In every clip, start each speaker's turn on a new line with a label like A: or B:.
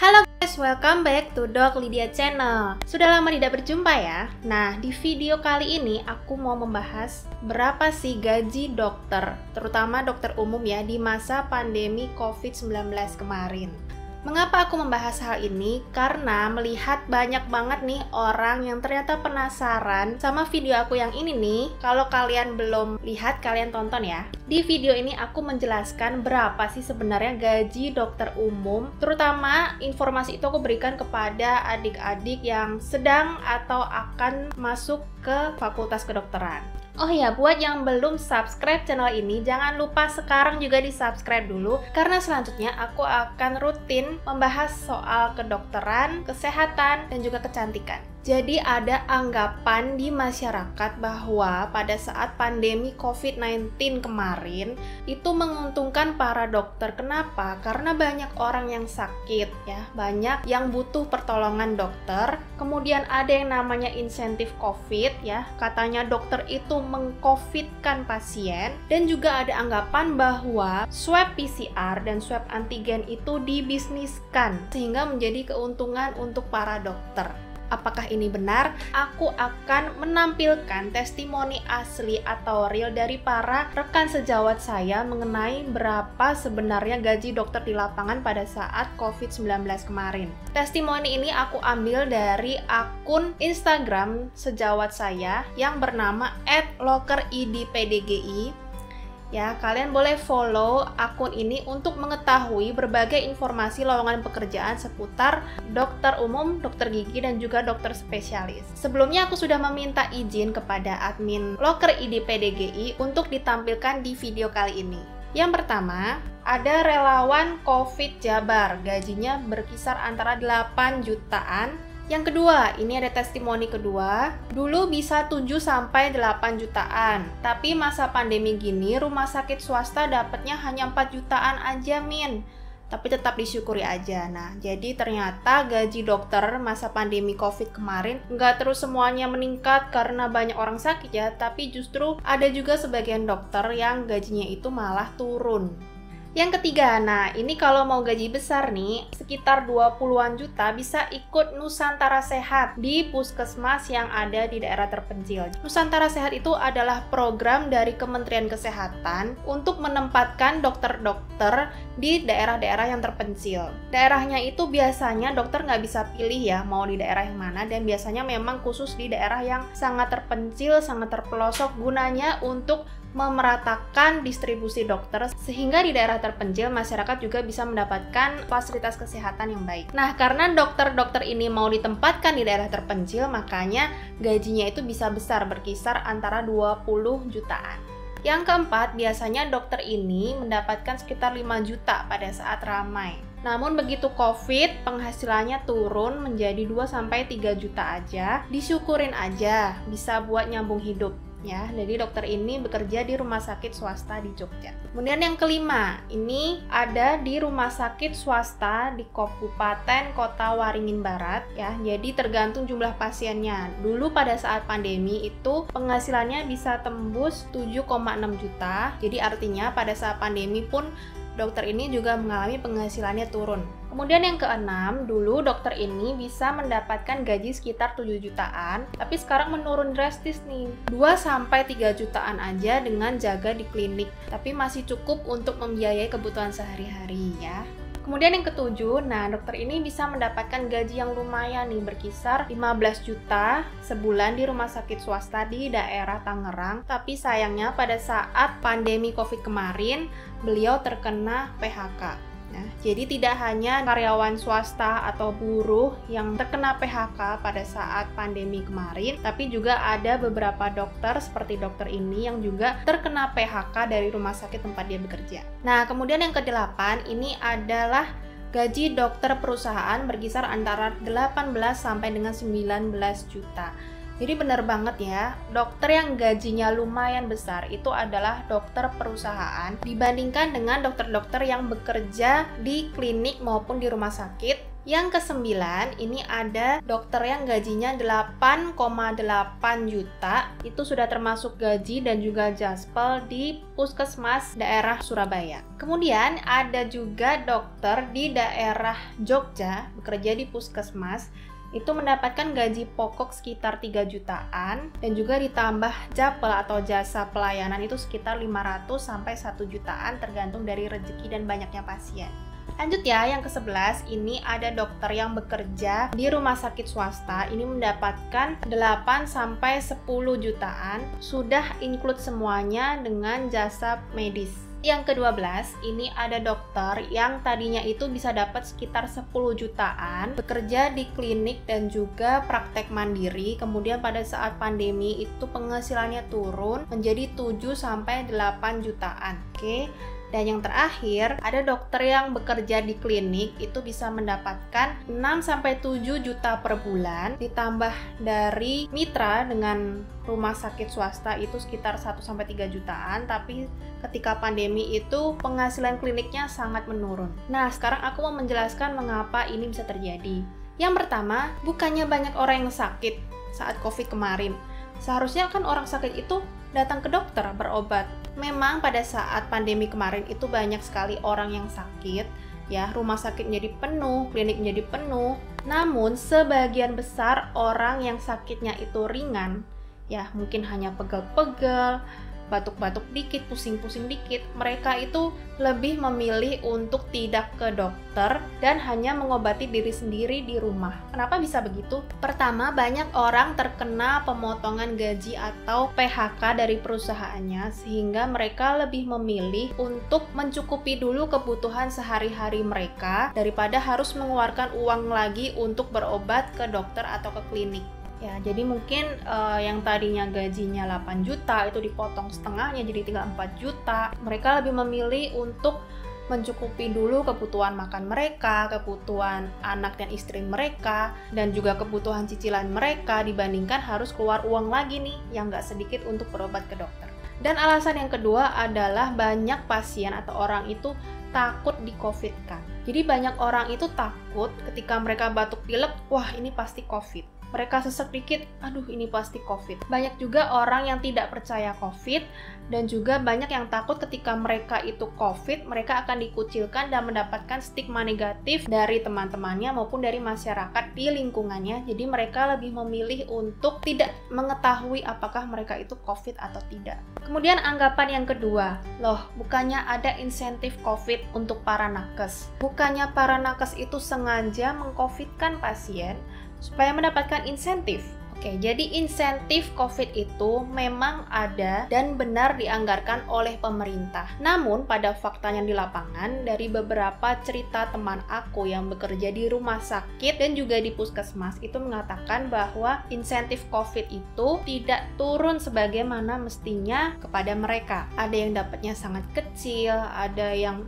A: Halo guys, welcome back to Doc Lydia Channel. Sudah lama tidak berjumpa ya. Nah, di video kali ini aku mau membahas berapa sih gaji dokter, terutama dokter umum ya, di masa pandemi COVID-19 kemarin. Mengapa aku membahas hal ini? Karena melihat banyak banget nih orang yang ternyata penasaran sama video aku yang ini nih. Kalau kalian belum lihat, kalian tonton ya. Di video ini aku menjelaskan berapa sih sebenarnya gaji dokter umum. Terutama informasi itu aku berikan kepada adik-adik yang sedang atau akan masuk ke fakultas kedokteran. Oh ya, buat yang belum subscribe channel ini, jangan lupa sekarang juga di-subscribe dulu, karena selanjutnya aku akan rutin membahas soal kedokteran, kesehatan, dan juga kecantikan. Jadi ada anggapan di masyarakat bahwa pada saat pandemi COVID-19 kemarin itu menguntungkan para dokter. Kenapa? Karena banyak orang yang sakit ya, banyak yang butuh pertolongan dokter. Kemudian ada yang namanya insentif COVID ya, katanya dokter itu meng-COVID-kan pasien. Dan juga ada anggapan bahwa swab PCR dan swab antigen itu dibisniskan sehingga menjadi keuntungan untuk para dokter. Apakah ini benar? Aku akan menampilkan testimoni asli atau real dari para rekan sejawat saya mengenai berapa sebenarnya gaji dokter di lapangan pada saat COVID-19 kemarin. Testimoni ini aku ambil dari akun Instagram sejawat saya yang bernama @lokeridpdgi. Ya, kalian boleh follow akun ini untuk mengetahui berbagai informasi lowongan pekerjaan seputar dokter umum, dokter gigi, dan juga dokter spesialis. Sebelumnya aku sudah meminta izin kepada admin Loker IDPDGI untuk ditampilkan di video kali ini. Yang pertama, ada relawan COVID Jabar, gajinya berkisar antara 8 jutaan. Yang kedua, ini ada testimoni kedua, dulu bisa 7-8 jutaan, tapi masa pandemi gini rumah sakit swasta dapatnya hanya 4 jutaan aja Min, tapi tetap disyukuri aja. Nah, jadi ternyata gaji dokter masa pandemi COVID kemarin nggak terus semuanya meningkat karena banyak orang sakit ya, tapi justru ada juga sebagian dokter yang gajinya itu malah turun. Yang ketiga, nah ini kalau mau gaji besar nih, sekitar 20-an juta bisa ikut Nusantara Sehat di puskesmas yang ada di daerah terpencil. Nusantara Sehat itu adalah program dari Kementerian Kesehatan untuk menempatkan dokter-dokter di daerah-daerah yang terpencil. Daerahnya itu biasanya dokter nggak bisa pilih ya mau di daerah yang mana, dan biasanya memang khusus di daerah yang sangat terpencil, sangat terpelosok, gunanya untuk memeratakan distribusi dokter sehingga di daerah terpencil masyarakat juga bisa mendapatkan fasilitas kesehatan yang baik. Nah, karena dokter-dokter ini mau ditempatkan di daerah terpencil, makanya gajinya itu bisa besar, berkisar antara 20 jutaan. Yang keempat, biasanya dokter ini mendapatkan sekitar 5 juta pada saat ramai. Namun begitu COVID, penghasilannya turun menjadi 2-3 juta aja, disyukurin aja, bisa buat nyambung hidup. Ya, jadi dokter ini bekerja di rumah sakit swasta di Jogja. Kemudian yang kelima, ini ada di rumah sakit swasta di Kabupaten Kota Waringin Barat ya. Jadi tergantung jumlah pasiennya. Dulu pada saat pandemi itu penghasilannya bisa tembus 7,6 juta. Jadi artinya pada saat pandemi pun dokter ini juga mengalami penghasilannya turun. Kemudian yang keenam, dulu dokter ini bisa mendapatkan gaji sekitar 7 jutaan, tapi sekarang menurun drastis nih. 2-3 jutaan aja dengan jaga di klinik, tapi masih cukup untuk membiayai kebutuhan sehari-hari ya. Kemudian yang ketujuh, nah dokter ini bisa mendapatkan gaji yang lumayan nih, berkisar 15 juta sebulan di rumah sakit swasta di daerah Tangerang. Tapi sayangnya pada saat pandemi COVID kemarin, beliau terkena PHK. Nah, jadi tidak hanya karyawan swasta atau buruh yang terkena PHK pada saat pandemi kemarin, tapi juga ada beberapa dokter seperti dokter ini yang juga terkena PHK dari rumah sakit tempat dia bekerja. Nah, kemudian yang kedelapan, ini adalah gaji dokter perusahaan berkisar antara 18 sampai dengan 19 juta. Jadi benar banget ya, dokter yang gajinya lumayan besar itu adalah dokter perusahaan dibandingkan dengan dokter-dokter yang bekerja di klinik maupun di rumah sakit. Yang kesembilan, ini ada dokter yang gajinya 8,8 juta, itu sudah termasuk gaji dan juga jaspel di puskesmas daerah Surabaya. Kemudian ada juga dokter di daerah Jogja, bekerja di puskesmas, itu mendapatkan gaji pokok sekitar 3 jutaan dan juga ditambah japel atau jasa pelayanan itu sekitar 500 sampai 1 jutaan tergantung dari rezeki dan banyaknya pasien. Lanjut ya, yang ke-11 ini ada dokter yang bekerja di rumah sakit swasta, ini mendapatkan 8 sampai 10 jutaan, sudah include semuanya dengan jasa medis. Yang ke-12, ini ada dokter yang tadinya itu bisa dapat sekitar 10 jutaan, bekerja di klinik dan juga praktek mandiri, kemudian pada saat pandemi itu penghasilannya turun menjadi 7 sampai 8 jutaan. Oke. Dan yang terakhir, ada dokter yang bekerja di klinik itu bisa mendapatkan 6-7 juta per bulan, ditambah dari mitra dengan rumah sakit swasta itu sekitar 1-3 jutaan, tapi ketika pandemi itu penghasilan kliniknya sangat menurun. Nah, sekarang aku mau menjelaskan mengapa ini bisa terjadi. Yang pertama, bukannya banyak orang yang sakit saat COVID kemarin. Seharusnya kan orang sakit itu datang ke dokter berobat. Memang pada saat pandemi kemarin itu banyak sekali orang yang sakit, ya, rumah sakit menjadi penuh, klinik menjadi penuh. Namun sebagian besar orang yang sakitnya itu ringan, ya, mungkin hanya pegel-pegel, batuk-batuk dikit, pusing-pusing dikit, mereka itu lebih memilih untuk tidak ke dokter dan hanya mengobati diri sendiri di rumah. Kenapa bisa begitu? Pertama, banyak orang terkena pemotongan gaji atau PHK dari perusahaannya, sehingga mereka lebih memilih untuk mencukupi dulu kebutuhan sehari-hari mereka daripada harus mengeluarkan uang lagi untuk berobat ke dokter atau ke klinik. Ya, jadi mungkin yang tadinya gajinya 8 juta itu dipotong setengahnya jadi tinggal 4 juta. Mereka lebih memilih untuk mencukupi dulu kebutuhan makan mereka, kebutuhan anak dan istri mereka, dan juga kebutuhan cicilan mereka dibandingkan harus keluar uang lagi nih yang nggak sedikit untuk berobat ke dokter. Dan alasan yang kedua adalah banyak pasien atau orang itu takut di-COVID-kan. Jadi banyak orang itu takut ketika mereka batuk pilek, wah ini pasti COVID. Mereka sesek dikit, aduh ini pasti COVID. Banyak juga orang yang tidak percaya COVID, dan juga banyak yang takut ketika mereka itu COVID, mereka akan dikucilkan dan mendapatkan stigma negatif dari teman-temannya maupun dari masyarakat di lingkungannya. Jadi mereka lebih memilih untuk tidak mengetahui apakah mereka itu COVID atau tidak. Kemudian anggapan yang kedua, loh bukannya ada insentif COVID untuk para nakes? Bukannya para nakes itu sengaja meng-COVID-kan pasien supaya mendapatkan insentif? Oke, jadi insentif COVID itu memang ada dan benar dianggarkan oleh pemerintah. Namun pada faktanya di lapangan, dari beberapa cerita teman aku yang bekerja di rumah sakit dan juga di puskesmas itu mengatakan bahwa insentif COVID itu tidak turun sebagaimana mestinya kepada mereka. Ada yang dapatnya sangat kecil, ada yang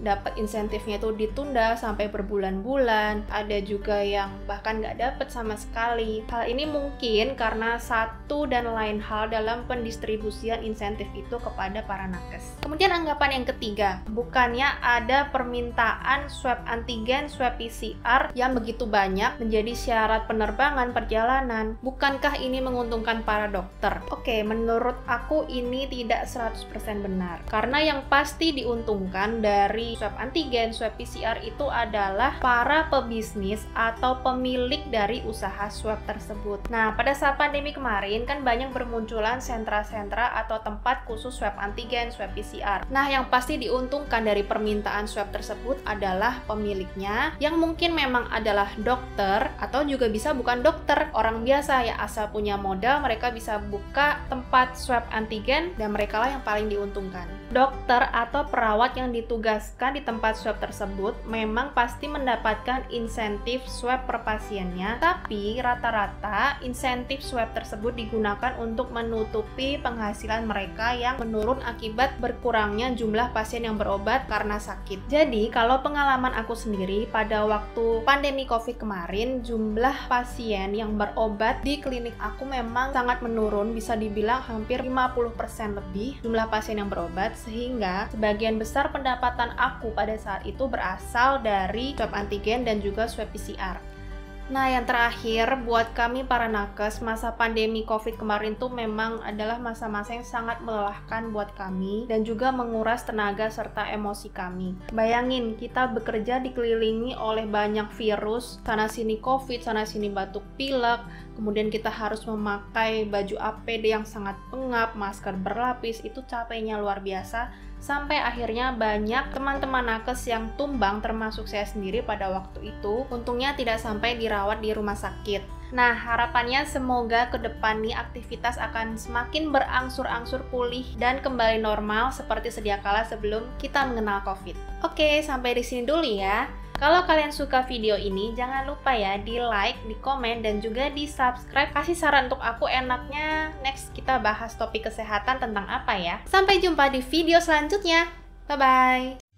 A: dapat insentifnya itu ditunda sampai berbulan-bulan, ada juga yang bahkan nggak dapat sama sekali. Hal ini mungkin karena satu dan lain hal dalam pendistribusian insentif itu kepada para nakes. Kemudian anggapan yang ketiga, bukannya ada permintaan swab antigen, swab PCR yang begitu banyak menjadi syarat penerbangan perjalanan. Bukankah ini menguntungkan para dokter? Oke, menurut aku ini tidak 100% benar. Karena yang pasti diuntungkan dari swab antigen, swab PCR itu adalah para pebisnis atau pemilik dari usaha swab tersebut. Nah, pada saat pandemi kemarin kan banyak bermunculan sentra-sentra atau tempat khusus swab antigen, swab PCR. Nah, yang pasti diuntungkan dari permintaan swab tersebut adalah pemiliknya yang mungkin memang adalah dokter atau juga bisa bukan dokter, orang biasa ya, asal punya modal mereka bisa buka tempat swab antigen dan mereka lah yang paling diuntungkan. dokter atau perawat yang ditugaskan di tempat swab tersebut memang pasti mendapatkan insentif swab per pasiennya, tapi rata-rata insentif swab tersebut digunakan untuk menutupi penghasilan mereka yang menurun akibat berkurangnya jumlah pasien yang berobat karena sakit. Jadi, kalau pengalaman aku sendiri pada waktu pandemi COVID kemarin, jumlah pasien yang berobat di klinik aku memang sangat menurun, bisa dibilang hampir 50% lebih jumlah pasien yang berobat, sehingga sebagian besar pendapatan aku pada saat itu berasal dari swab antigen dan juga swab PCR. Nah, yang terakhir, buat kami para nakes, masa pandemi COVID kemarin tuh memang adalah masa-masa yang sangat melelahkan buat kami dan juga menguras tenaga serta emosi kami. Bayangin, kita bekerja dikelilingi oleh banyak virus, sana-sini COVID, sana-sini batuk pilek, kemudian kita harus memakai baju APD yang sangat pengap, masker berlapis, itu capeknya luar biasa. Sampai akhirnya banyak teman-teman nakes yang tumbang, termasuk saya sendiri pada waktu itu. Untungnya tidak sampai dirawat di rumah sakit. Nah, harapannya semoga ke depan nih aktivitas akan semakin berangsur-angsur pulih dan kembali normal seperti sedia kala sebelum kita mengenal COVID. Oke, sampai di sini dulu ya. Kalau kalian suka video ini, jangan lupa ya di like, di komen, dan juga di subscribe. Kasih saran untuk aku enaknya next kita bahas topik kesehatan tentang apa ya. Sampai jumpa di video selanjutnya. Bye-bye.